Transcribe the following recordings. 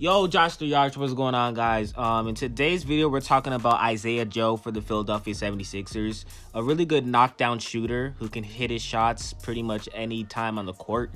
Yo, Josh the Yarch, what's going on, guys? In today's video, we're talking about Isaiah Joe for the Philadelphia 76ers. A really good knockdown shooter who can hit his shots pretty much any time on the court.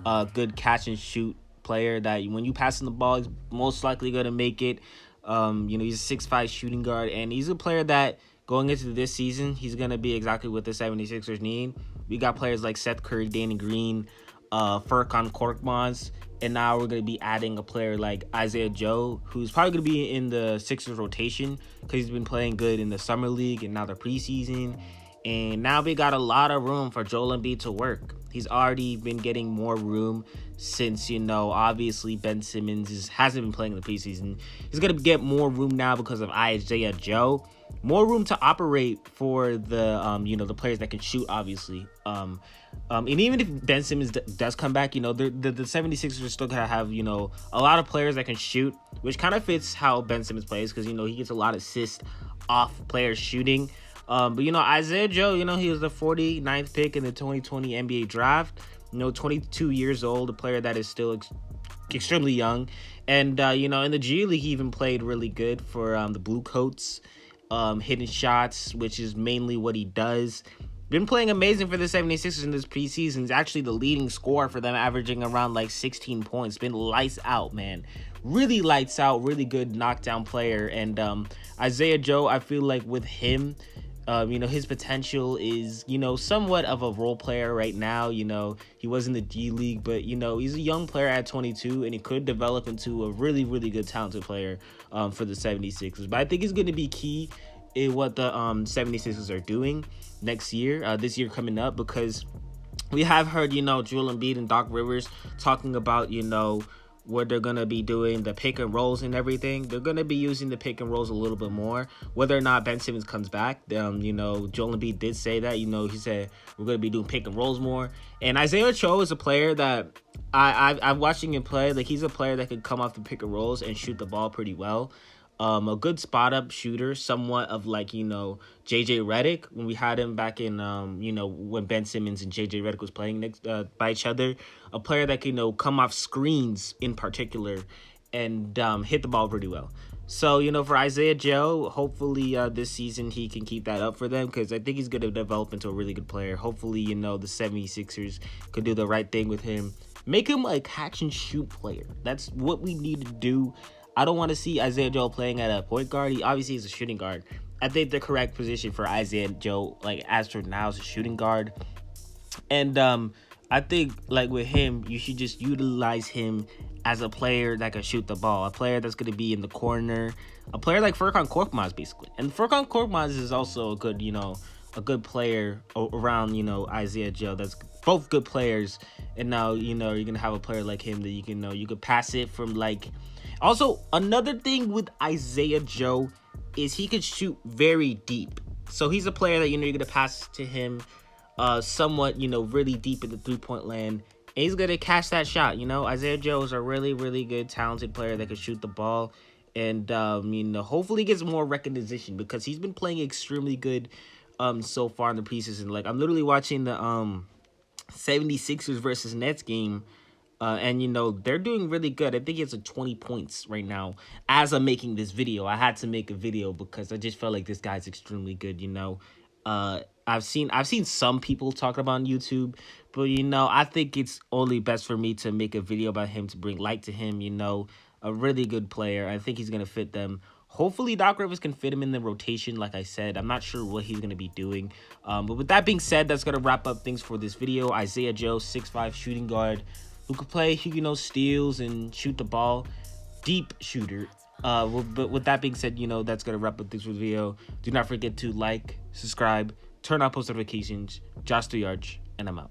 A good catch and shoot player that when you pass him the ball, he's most likely going to make it. He's a 6'5" shooting guard, and he's a player that going into this season, he's going to be exactly what the 76ers need. We got players like Seth Curry, Danny Green, Furkan Korkmaz, and now we're going to be adding a player like Isaiah Joe, who's probably going to be in the Sixers rotation because he's been playing good in the summer league and now the preseason. And now we got a lot of room for Joel Embiid to work. He's already been getting more room since, obviously Ben Simmons hasn't been playing in the preseason. He's going to get more room now because of Isaiah Joe. More room to operate for the, the players that can shoot, obviously. And even if Ben Simmons does come back, the 76ers are still going to have, a lot of players that can shoot, which kind of fits how Ben Simmons plays because, he gets a lot of assists off players shooting. But Isaiah Joe, he was the 49th pick in the 2020 NBA draft. 22 years old, a player that is still extremely young. And, in the G League, he even played really good for the Blue Coats, hitting shots, which is mainly what he does. Been playing amazing for the 76ers in this preseason. He's actually the leading scorer for them, averaging around like 16 points. Been lights out, man. Really lights out, really good knockdown player. And Isaiah Joe, I feel like with him, his potential is, somewhat of a role player right now. He was in the G League, but, he's a young player at 22, and he could develop into a really, really good talented player for the 76ers. But I think he's going to be key in what the 76ers are doing next year, this year coming up, because we have heard, Joel Embiid and Doc Rivers talking about, what they're going to be doing, the pick and rolls and everything. They're going to be using the pick and rolls a little bit more, whether or not Ben Simmons comes back. Joel Embiid did say that, he said we're going to be doing pick and rolls more. And Isaiah Joe is a player that I'm watching him play. Like, he's a player that could come off the pick and rolls and shoot the ball pretty well. A good spot up shooter, somewhat of like, JJ Redick when we had him back in, when Ben Simmons and JJ Redick was playing next by each other. A player that can, come off screens in particular and hit the ball pretty well. So, for Isaiah Joe, hopefully this season he can keep that up for them because I think he's going to develop into a really good player. Hopefully, the 76ers could do the right thing with him. Make him a catch and shoot player. That's what we need to do. I don't want to see Isaiah Joe playing at a point guard. He obviously is a shooting guard. I think the correct position for Isaiah Joe, like as for now, is a shooting guard. And I think like with him, you should just utilize him as a player that can shoot the ball, a player that's going to be in the corner, a player like Furkan Korkmaz, basically. And Furkan Korkmaz is also a good, a good player around, Isaiah Joe. That's both good players. And now, you're going to have a player like him that you can you could pass it from like. Also, another thing with Isaiah Joe is he could shoot very deep. So he's a player that, you're going to pass to him somewhat, really deep in the three-point land. And he's going to catch that shot, Isaiah Joe is a really, really good, talented player that can shoot the ball. And, hopefully he gets more recognition because he's been playing extremely good so far in the preseason. Like, I'm literally watching the 76ers versus Nets game. And, they're doing really good. I think it's 20 points right now. As I'm making this video, I had to make a video because I just felt like this guy's extremely good, I've seen some people talking about on YouTube, but, I think it's only best for me to make a video about him to bring light to him, a really good player. I think he's going to fit them. Hopefully, Doc Rivers can fit him in the rotation, like I said. I'm not sure what he's going to be doing. But with that being said, that's going to wrap up things for this video. Isaiah Joe, 6'5" shooting guard, who could play, steals and shoot the ball. Deep shooter. But with that being said, that's going to wrap up things for the video. Do not forget to like, subscribe, turn on post notifications. Josh the Arch, and I'm out.